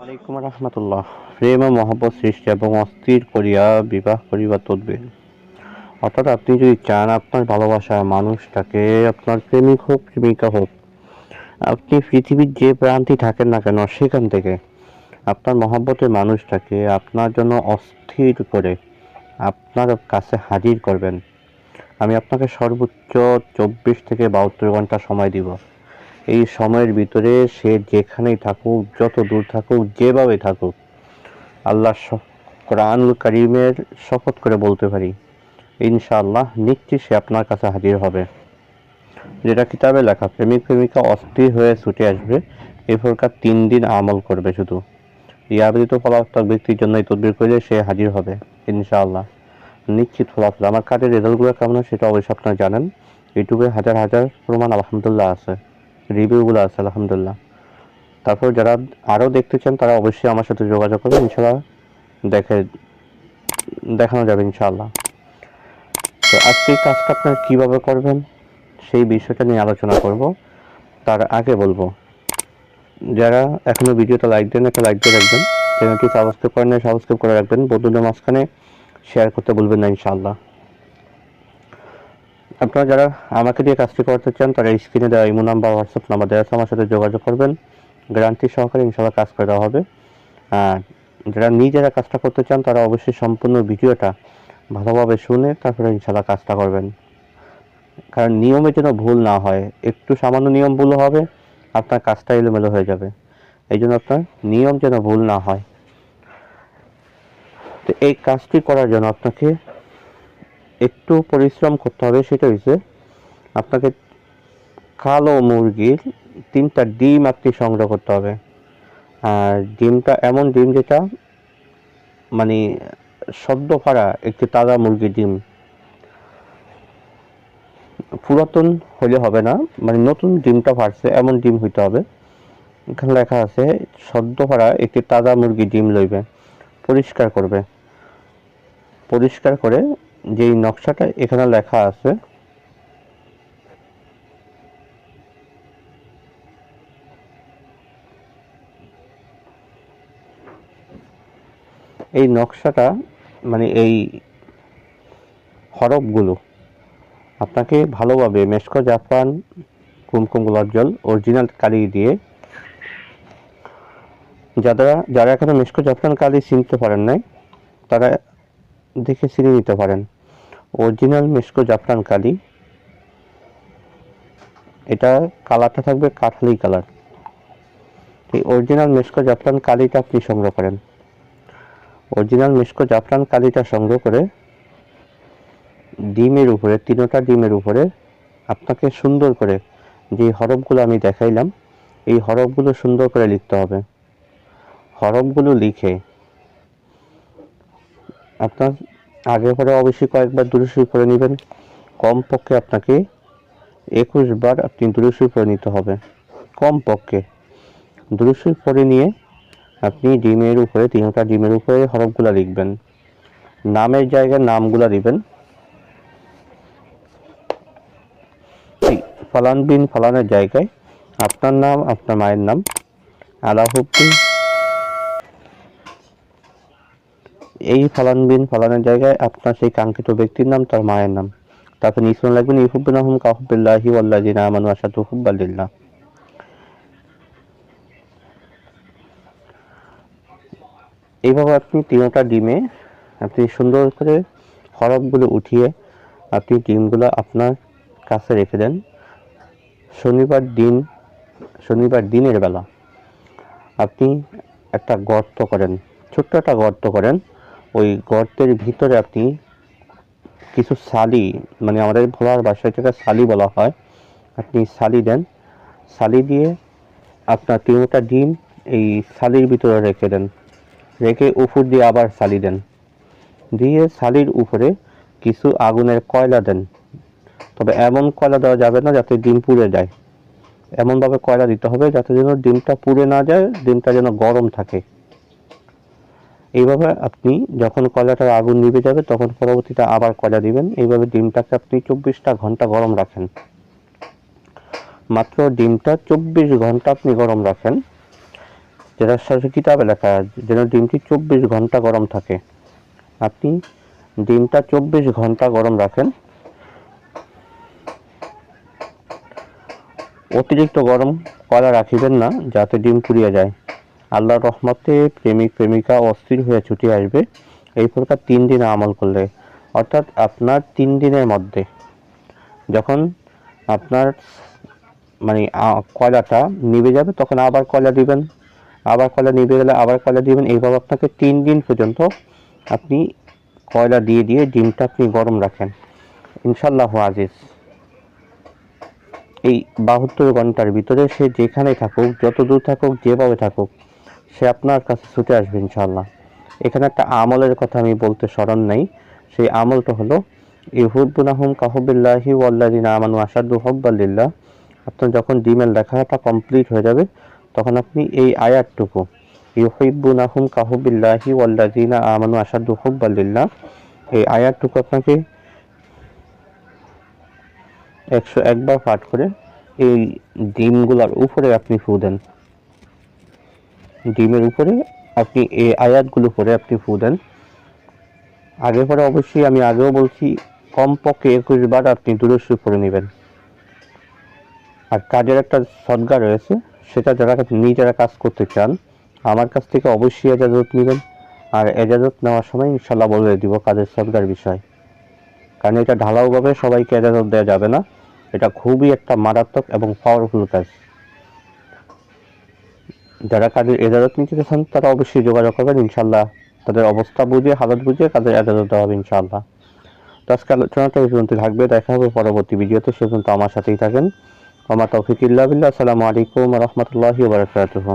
আলাইকুম রহমতুল্লাহ। প্রেম ও মহব্বত সৃষ্টি এবং অস্থির করিয়া বিবাহ করিবা তদ্বির। অর্থাৎ আপনি যদি চান আপনার ভালোবাসার মানুষটাকে, আপনার প্রেমিক হোক প্রেমিকা হোক, আপনি পৃথিবীর যে প্রান্তে থাকেন না কেন সেখান থেকে আপনার মহব্বতের মানুষটাকে আপনার জন্য অস্থির করে আপনার কাছে হাজির করবেন। আমি আপনাকে সর্বোচ্চ 24 থেকে 72 ঘন্টা সময় দিব। এই সময়ের ভিতরে সে যেখানেই থাকুক, যত দূর থাকুক, যেভাবে থাকুক, আল্লাহ কোরআনুল কারীমের শপথ করে বলতে পারি, ইনশাআল্লাহ নিশ্চয়ই সে আপনার কাছে হাজির হবে। যেটা কিতাবে লেখা, প্রেমিক প্রেমিকা অস্থির হয়ে ছুটে আসবে এই প্রকার 3 দিন আমল করবে শুধু। ইয়া ব্যতীত ফলাফল ব্যক্তির জন্য এই তদবির করলে সে হাজির হবে ইনশাআল্লাহ, নিশ্চিত ফলাফল। আমার কাজের রেজাল্টগুলো কেমন হয় সেটা অবশ্যই আপনারা জানেন। ইউটিউবে হাজার হাজার প্রমাণ আলহামদুলিল্লাহ আছে, রিভিউগুলো আছে আলহামদুলিল্লাহ। তারপর যারা আরও দেখতে চান তারা অবশ্যই আমার সাথে যোগাযোগ করবেন, ইনশাআল্লাহ দেখানো যাবে ইনশাআল্লাহ। তো আজকে এই কাজটা আপনারা কীভাবে করবেন সেই বিষয়টা নিয়ে আলোচনা করব। তার আগে বলবো, যারা এখনও ভিডিওটা লাইক দেন একটা লাইক দিয়ে রাখবেন, চ্যানেলটি সাবস্ক্রাইব করেন না সাবস্ক্রাইব করে রাখবেন, বন্ধুদের মাঝখানে শেয়ার করতে বলবেন না ইনশাআল্লাহ। আপনারা যারা আমাকে দিয়ে কাজটি করতে চান তারা স্ক্রিনে দেওয়া ইমো নাম্বার হোয়াটসঅ্যাপ নাম্বার দেওয়া আছে, আমার সাথে যোগাযোগ করবেন, গ্যারান্টি সহকারে ইনশাআল্লাহ কাজ করে দেওয়া হবে। আর যারা নিজেরা কাজটা করতে চান তারা অবশ্যই সম্পূর্ণ ভিডিওটা ভালোভাবে শুনে তারপরে ইনশাআল্লাহ কাজটা করবেন। কারণ নিয়মে যেন ভুল না হয়, একটু সামান্য নিয়ম ভুল হবে আপনার কাজটা এলোমেলো হয়ে যাবে, এই জন্য আপনার নিয়ম যেন ভুল না হয়। তো এই কাজটি করার জন্য আপনাকে একটু পরিশ্রম করতে হবে, সেটা হচ্ছে আপনাকে কালো মুরগির 3টা ডিম আপনি সংগ্রহ করতে হবে। আর ডিমটা এমন ডিম যেটা মানে সদ্য ফাড়া একটি তাজা মুরগির ডিম, পুরাতন হলে হবে না, মানে নতুন ডিমটা ফাটছে এমন ডিম হইতে হবে। এখানে লেখা আছে সদ্য ফাড়া একটি তাজা মুরগির ডিম লইবে, পরিষ্কার করবে, পরিষ্কার করে যেই নকশাটা এখানে লেখা আছে এই নকশাটা মানে এই হরফগুলো আপনাকে ভালোভাবে মেশকো জাফরান কুমকুম গোলাপ জল অরিজিনাল কালি দিয়ে, যারা এখনো মেশকো জাফরান কালি চিনতে পারেন নাই তারা দেখে চিনে নিতে পারেন। অরিজিনাল মেশকো জাফরান কালি, এটা কালারটা থাকবে কাঠালি কালার। এই অরিজিনাল মেশকো জাফরান কালিটা আপনি সংগ্রহ করেন। অরিজিনাল মেশকো জাফরান কালিটা সংগ্রহ করে ডিমের উপরে, 3টা ডিমের উপরে আপনাকে সুন্দর করে যে হরফগুলো আমি দেখাইলাম এই হরফগুলো সুন্দর করে লিখতে হবে। হরফগুলো লিখে আপনার আগে পরে অবশ্যই কয়েকবার দুরূদ শরীফ পড়ে নেবেন। কমপক্ষে আপনাকে 21 বার আপনি দুরূদ শরীফ পড়ে নিতে হবে। কমপক্ষে দুরূদ শরীফ পড়ে নিয়ে আপনি ডিমের উপরে, 3টা ডিমের উপরে হরফগুলো লিখবেন। নামের জায়গায় নামগুলো দিবেন, ফলান বিন ফলানের জায়গায় আপনার নাম, আপনার মায়ের নাম, আলাহুদ্দিন। এই ফলান বিন ফলানের জায়গায় আপনার সেই কাঙ্ক্ষিত ব্যক্তির নাম, তার মায়ের নাম। তারপর নিঃসরণ লাগবেন ইহুব্বিনাহুম কাহুব্বিল্লাহি ওয়াল্লাযিনা আমানু আশাদ্দু হুব্বান লিল্লাহ। এইভাবে আপনি 3টা ডিমে আপনি সুন্দর করে হরফগুলো উঠিয়ে আপনি ডিমগুলো আপনার কাছে রেখে দেন। শনিবার দিনের বেলা আপনি একটা গর্ত করেন, ছোট্ট একটা গর্ত করেন। ওই গর্তের ভিতরে আপনি কিছু সালি, মানে আমাদের ভোলার ভাষায় যেটা সালি বলা হয়, আপনি সালি দেন। সালি দিয়ে আপনার 3টা ডিম এই সালির ভিতরে রেখে দেন, রেখে উপর দিয়ে আবার সালি দেন, দিয়ে সালির উপরে কিছু আগুনের কয়লা দেন। তবে এমন কয়লা দেওয়া যাবে না যাতে ডিম পুড়ে যায়, এমনভাবে কয়লা দিতে হবে যাতে যেন ডিমটা পুড়ে না যায়, ডিমটা যেন গরম থাকে। এইভাবে আপনি যখন কয়লাটার আগুন নিভে যাবে তখন পরবর্তীতে আবার কয়লা দিবেন। এইভাবে ডিমটাকে আপনি 24টা ঘন্টা গরম রাখেন। মাত্র ডিমটা 24 ঘন্টা আপনি গরম রাখেন। যেটার সাথে কিতাবে লেখা আছে যেন ডিমটি 24 ঘন্টা গরম থাকে। আপনি ডিমটা 24 ঘন্টা গরম রাখেন। অতিরিক্ত গরম কয়লা রাখিবেন না, যাতে ডিম পুড়িয়া যায়। আল্লাহর রহমতে প্রেমিক প্রেমিকা অস্থির হয়ে ছুটে আসবে এই প্রকার 3 দিন আমল করলে। অর্থাৎ আপনার 3 দিনের মধ্যে যখন আপনার মানে কয়লাটা নিভে যাবে তখন আবার কয়লা দিবেন, আবার কয়লা নিভে গেলে আবার কয়লা দিবেন। এইভাবে আপনাকে 3 দিন পর্যন্ত আপনি কয়লা দিয়ে দিয়ে ডিমটা আপনি গরম রাখেন। ইনশাআল্লাহ আজিজ এই 72 ঘন্টার ভিতরে সে যেখানে থাকুক, যত দূর থাকুক, যেভাবে থাকুক, সে আপনার কাছে ছুটে আসবে ইনশাআল্লাহ। এখানে একটা আমলের কথা আমি বলতে স্মরণ নেই। সেই আমলটা হলো ইউহিব্বুনাহুম কাহুবিল্লাহি ওয়াল্লাযিনা আমানু আশাদ্দু হুব্বান লিল্লাহ। আপনার যখন ডিমের লেখাটা কমপ্লিট হয়ে যাবে তখন আপনি এই আয়াতটুকু ইউহিব্বুনাহুম কাহুবিল্লাহি ওয়াল্লাযিনা আমানু আশাদ্দু হুব্বান লিল্লাহ, এই আয়াতটুকু আপনাকে 101 বার পাঠ করে এই ডিমগুলোর উপরে আপনি ফু দেন। ডিমের উপরে আপনি এই আয়াতগুলো পরে আপনি ফু দেন। আগে পরে অবশ্যই আমি আগেও বলছি কমপক্ষে 21 বার আপনি দুরূদ শরীফ পড়ে নেবেন। আর কাজের একটা সদকা রয়েছে, সেটা যারা নিজেরা কাজ করতে চান আমার কাছ থেকে অবশ্যই এজাজত নেবেন। আর এজাজত নেওয়ার সময় ইনশাল্লাহ বলে দিব কাজের সদকার বিষয়, কারণ এটা ঢালাওভাবে সবাইকে এজাজত দেওয়া যাবে না। এটা খুবই একটা মারাত্মক এবং পাওয়ারফুল কাজ। যারা কাজের এজাজত নিতে চান তারা অবশ্যই যোগাযোগ করবেন, ইনশাল্লাহ তাদের অবস্থা বুঝে হালত বুঝে কাজের এজাজত দেওয়া হবে ইনশাআল্লাহ। তো আজকে আলোচনাটা এই পর্যন্ত থাকবে, দেখা হবে পরবর্তী ভিডিওতে। সে পর্যন্ত আমার সাথেই থাকেন। ওয়া মা তাওফিক ইল্লা বিল্লাহ। আসসালামু আলাইকুম ওয়া রাহমাতুল্লাহি ওয়া বারাকাতুহু।